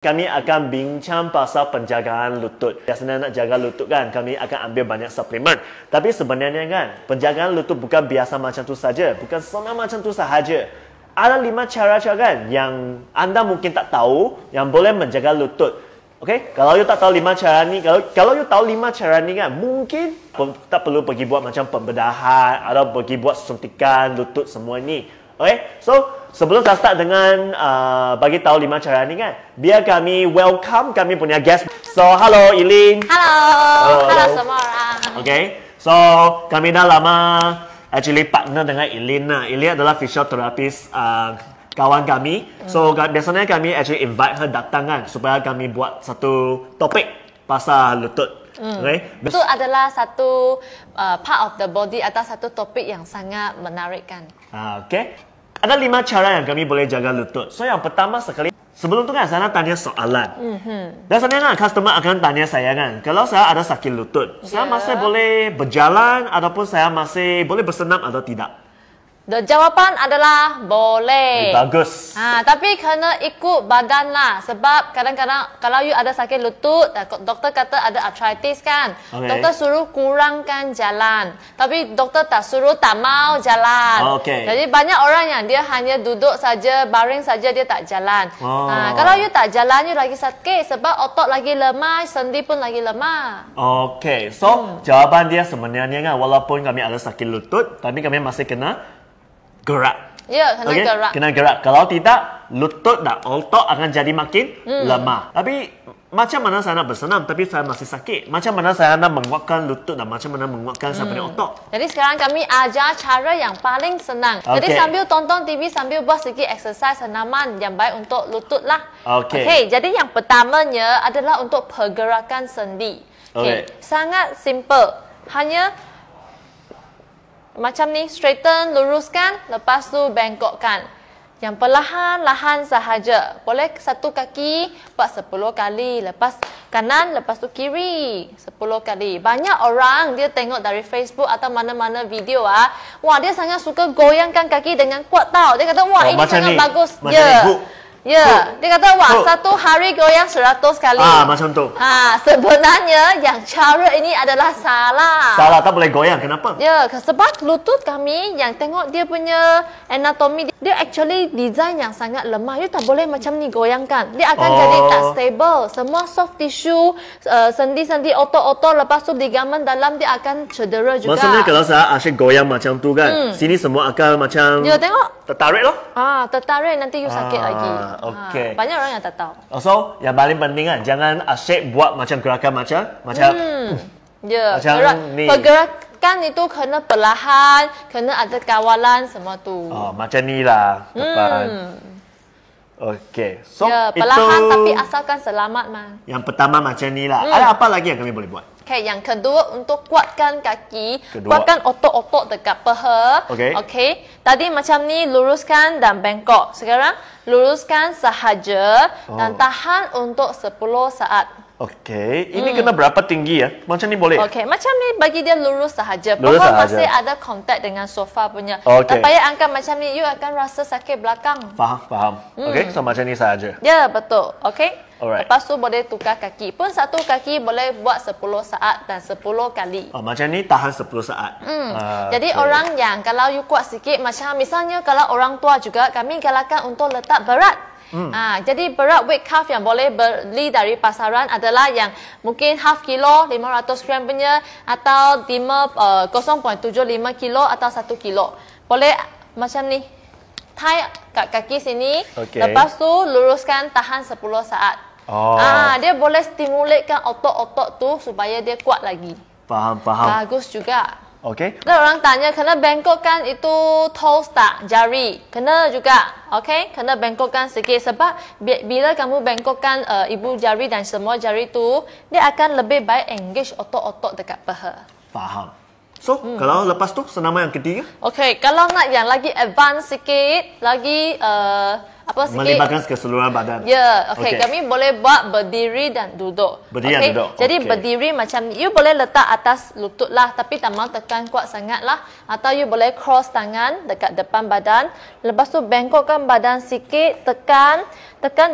Kami akan bincang pasal penjagaan lutut. Biasanya nak jaga lutut kan, kami akan ambil banyak suplemen. Tapi sebenarnya kan, penjagaan lutut bukan biasa macam tu saja. Bukan senang macam tu sahaja. Ada 5 cara kan yang anda mungkin tak tahu yang boleh menjaga lutut. Okay? Kalau you tak tahu 5 cara ni, kalau you tahu 5 cara ni kan, mungkin tak perlu pergi buat macam pembedahan atau pergi buat suntikan lutut semua ni. Okay, so sebelum saya start dengan bagi tahu 5 cara ni kan, biar kami welcome kami punya guest. So, hello Eileen. Hello semua orang. Okay, so kami dah lama actually partner dengan Eileen lah. Eileen adalah fisioterapis kawan kami. So biasanya kami actually invite her datang kan, supaya kami buat satu topik pasal lutut. Okay. Itu adalah satu part of the body atau satu topik yang sangat menarik kan. Okay. Ada 5 cara yang kami boleh jaga lutut. So yang pertama sekali, sebelum tu kan saya nak tanya soalan. Biasanya kan customer akan tanya saya kan, kalau saya ada sakit lutut, saya masih boleh berjalan ataupun saya masih boleh bersenam atau tidak? The jawapan adalah boleh. Bagus. Tapi kena ikut badan lah. Sebab kadang-kadang kalau you ada sakit lutut, doktor kata ada arthritis kan. Okay. Doktor suruh kurangkan jalan. Tapi doktor tak suruh tak mau jalan. Okay. Jadi banyak orang yang dia hanya duduk saja, baring saja, dia tak jalan. Kalau you tak jalan, you lagi sakit. Sebab otot lagi lemah, sendi pun lagi lemah. Okay. So jawapan dia sebenarnya kan, walaupun kami ada sakit lutut, tapi kami masih kena gerak. Ya, kena gerak. Kena gerak. Kalau tidak, lutut dan otot akan jadi makin lemah. Tapi macam mana saya nak bersenam tapi saya masih sakit? Macam mana saya nak menguatkan lutut dan macam mana menguatkan saya punya otot? Jadi sekarang kami ajar cara yang paling senang. Jadi sambil tonton TV, sambil buat sedikit exercise senaman yang baik untuk lutut lah. Okay, jadi yang pertamanya adalah untuk pergerakan sendi. Sangat simple. Hanya macam ni, straighten, luruskan, lepas tu bengkokkan. Yang perlahan-lahan sahaja. Boleh satu kaki buat 10 kali. Lepas kanan, lepas tu kiri 10 kali. Banyak orang dia tengok dari Facebook atau mana-mana video wah dia sangat suka goyangkan kaki dengan kuat tau. Dia kata wah ini sangat bagus. Ya, dia kata wah satu hari goyang 100 kali. Macam tu. Sebenarnya yang cara ini adalah salah. Salah, tak boleh goyang. Kenapa? Ya, sebab lutut kami yang tengok dia punya anatomi, dia actually design yang sangat lemah. You tak boleh macam ni goyangkan. Dia akan jadi tak stable. Semua soft tissue, sendi-sendi, otot-otot, lepas tu ligamen dalam dia akan cedera juga. Maksudnya kalau saya asyik goyang macam tu kan, sini semua akan macam tertarik loh. Tertarik, nanti you sakit lagi. Okay. Banyak orang yang tak tahu. So, yang paling penting kan, jangan asyik buat macam gerakan macam ni. Pergerakan itu kena perlahan, kena ada kawalan semua tu. Macam ni lah depan. Okay. So, perlahan itu tapi asalkan selamat mah. Yang pertama macam ni lah. Ada apa lagi yang kami boleh buat? Okay, yang kedua untuk kuatkan kaki, kuatkan otot-otot dekat paha. Okay. Tadi macam ni luruskan dan bengkok. Sekarang luruskan sahaja dan tahan untuk 10 saat. Okay. Ini kena berapa tinggi ya? Macam ni boleh? Okay, macam ni bagi dia lurus sahaja. Pokok masih ada kontak dengan sofa punya. Tak payah angkat macam ni, you akan rasa sakit belakang. Faham. Okay, so macam ni sahaja. Ya, betul. Okay. Alright. Lepas tu boleh tukar kaki. Pun satu kaki boleh buat 10 saat dan 10 kali. Macam ni tahan 10 saat. Jadi orang yang kalau you kuat sikit, macam misalnya kalau orang tua juga, kami galakkan untuk letak berat. Jadi berat weight cuff yang boleh beli dari pasaran adalah yang mungkin half kilo, 500 gram punya, atau 0.75 kilo atau 1 kilo. Boleh macam ni. Tie kat kaki sini. Lepas tu luruskan, tahan 10 saat. Dia boleh stimulatekan otot-otot tu supaya dia kuat lagi. Faham. Bagus juga. Okay. Ada orang tanya, kena bengkokkan itu toes tak? Jari. Kena juga. Okay? Kena bengkokkan sikit. Sebab bila kamu bengkokkan ibu jari dan semua jari tu, dia akan lebih baik engage otot-otot dekat paha. Faham. So, kalau lepas tu senaman yang ketiga? Okay, kalau nak yang lagi advance sikit, lagi apa sikit. Melibatkan keseluruhan badan. Ya, okey. Kami boleh buat berdiri dan duduk. Berdiri dan duduk. Jadi berdiri macam you boleh letak atas lutut lah, tapi tak mau tekan kuat sangat lah. Atau you boleh cross tangan dekat depan badan. Lepas tu bengkokkan badan sikit, tekan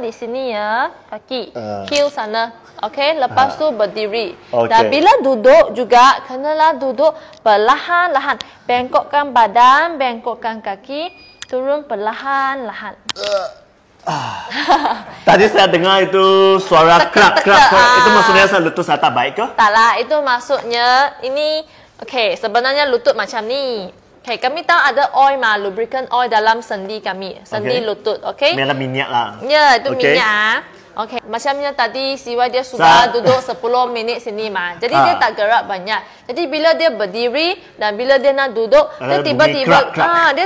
di sini ya, kaki, heel sana. Okey, lepas tu berdiri. Dan bila duduk juga, kenalah duduk perlahan-lahan. Bengkokkan badan, bengkokkan kaki, turun perlahan-lahan. Tadi saya dengar itu suara krak. Itu maksudnya lutut saya tak baik ke? Taklah, itu maksudnya ini. Okey, sebenarnya lutut macam ni. Okey, kami tahu ada oil lubricant oil dalam sendi kami, sendi lutut. Okey. Minyak lah. Ya, itu minyak. Okey, macamnya tadi Siwai dia sudah duduk 10 minit sini mah. Jadi dia tak gerak banyak. Jadi bila dia berdiri dan bila dia nak duduk, dia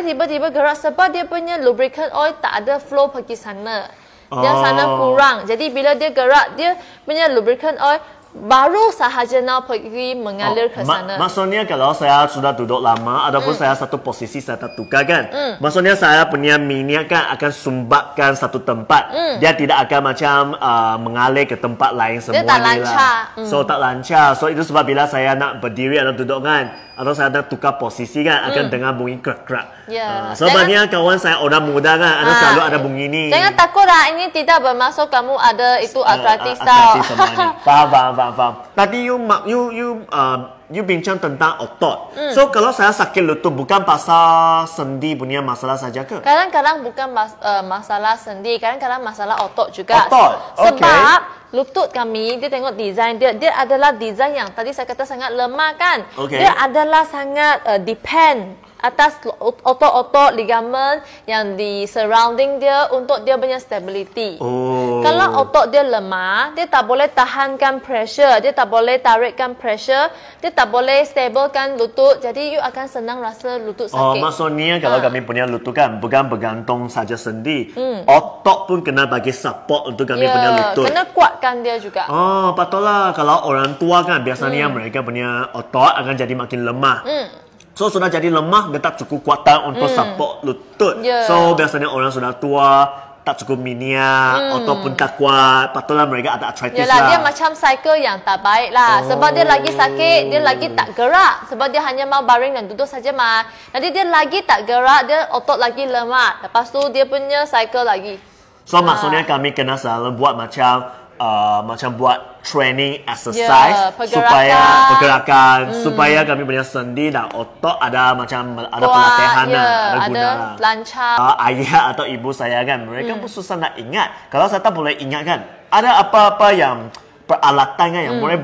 tiba-tiba gerak sebab dia punya lubricant oil tak ada flow pergi sana. Dia sana kurang. Jadi bila dia gerak, dia punya lubricant oil baru sahaja nak pergi mengalir ke sana. Maksudnya kalau saya sudah duduk lama ataupun saya satu posisi saya tak tukar kan, maksudnya saya punya minyak kan akan sumbatkan satu tempat. Dia tidak akan macam mengalir ke tempat lain semua. Dia tak lancar. So tak lancar. So itu sebab bila saya nak berdiri atau duduk kan, atau saya nak tukar posisi kan, akan dengar bunyi krak-krak. Sebabnya kawan saya orang muda kan, ada selalu ada bunyi ni. Jangan takut lah, ini tidak bermaksud kamu ada itu arthritis tau. Faham. Tadi you bincang tentang otot. So kalau saya sakit lutut bukan pasal sendi punya masalah saja ke? Kadang-kadang bukan masalah sendi, kadang-kadang masalah otot juga. Otot. Sebab lutut kami, dia tengok design dia adalah design yang tadi saya kata sangat lemah kan. Dia adalah sangat depend atas otot-otot ligamen yang di surrounding dia untuk dia punya stability. Kalau otot dia lemah, dia tak boleh tahankan pressure, dia tak boleh tarikkan pressure, dia tak boleh stablekan lutut. Jadi you akan senang rasa lutut sakit. Maksudnya kalau kami punya lutut kan bukan bergantung saja sendi, otot pun kena bagi support untuk kami punya lutut. Kena kuatkan dia juga. Patutlah kalau orang tua kan biasanya mereka punya otot akan jadi makin lemah. So sudah jadi lemah, dia tak cukup kuatan untuk support lutut. So biasanya orang sudah tua tak cukup minyak, otot pun tak kuat, patutlah mereka ada arthritis lah. Dia macam cycle yang tak baik lah. Sebab dia lagi sakit, dia lagi tak gerak. Sebab dia hanya mau baring dan duduk saja mah. Nanti dia lagi tak gerak, dia otot lagi lemah. Lepas tu dia punya cycle lagi. So maksudnya kami kena selalu buat macam buat training exercise supaya pergerakan supaya kami punya sendi dan otot ada macam ada pelatihan ada guna lancar. Ayah atau ibu saya kan mereka pun susah nak ingat. Kalau saya tak boleh ingat kan, ada apa-apa yang peralatan kan yang boleh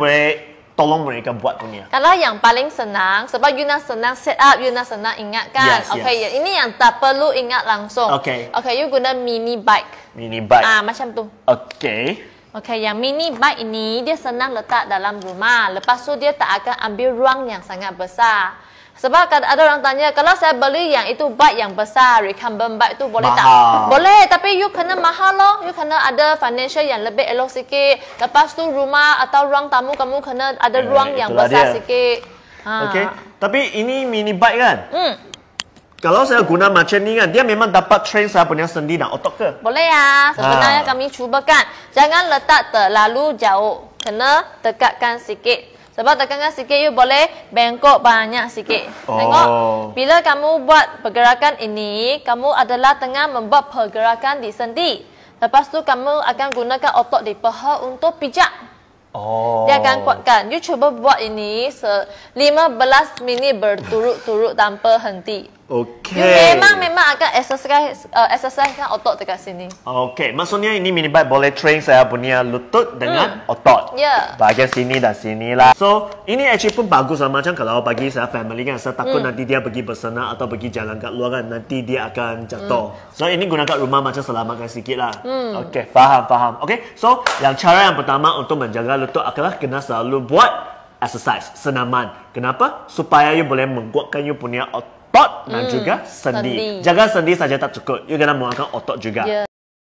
tolong mereka buat punya. Kalau yang paling senang, sebab you nak senang set up, you nak senang ingat kan. Ini yang tak perlu ingat langsung. You guna mini bike. Macam tu. Yang mini bike ini dia senang letak dalam rumah. Lepas tu dia tak akan ambil ruang yang sangat besar. Sebab ada orang tanya, kalau saya beli yang itu bike yang besar, recumbent bike tu boleh tak? Boleh, tapi you kena mahal loh. You kena ada financial yang lebih elok sikit. Lepas tu rumah atau ruang tamu kamu kena ada ruang yang besar sikit. Tapi ini mini bike kan? Kalau saya guna macam ni kan, dia memang dapat train saya punya sendi dan otot ke? Boleh ya. Sebenarnya kami cubakan. Jangan letak terlalu jauh. Kena dekatkan sikit. Sebab tekankan sikit, you boleh bengkok banyak sikit. Tengok, bila kamu buat pergerakan ini, kamu adalah tengah membuat pergerakan di sendi. Lepas tu kamu akan gunakan otot di paha untuk pijak. Dia akan kuatkan. You cuba buat ini 15 minit berturut-turut tanpa henti. You memang akan exercise kan otot dekat sini. Maksudnya ini mini bike boleh train saya punya lutut dengan otot. Bahagian sini dan sini lah. So ini actually pun bagus lah. Macam kalau bagi saya family kan, saya takut nanti dia pergi bersenam atau pergi jalan kat luar kan, nanti dia akan jatuh. So ini guna kat rumah macam selamatkan sikit lah. Faham. So yang cara yang pertama untuk menjaga lutut adalah kena selalu buat exercise, senaman. Kenapa? Supaya you boleh menguatkan you punya otot dan juga sendi. Jaga sendi saja tak cukup, you kena menguatkan otot juga.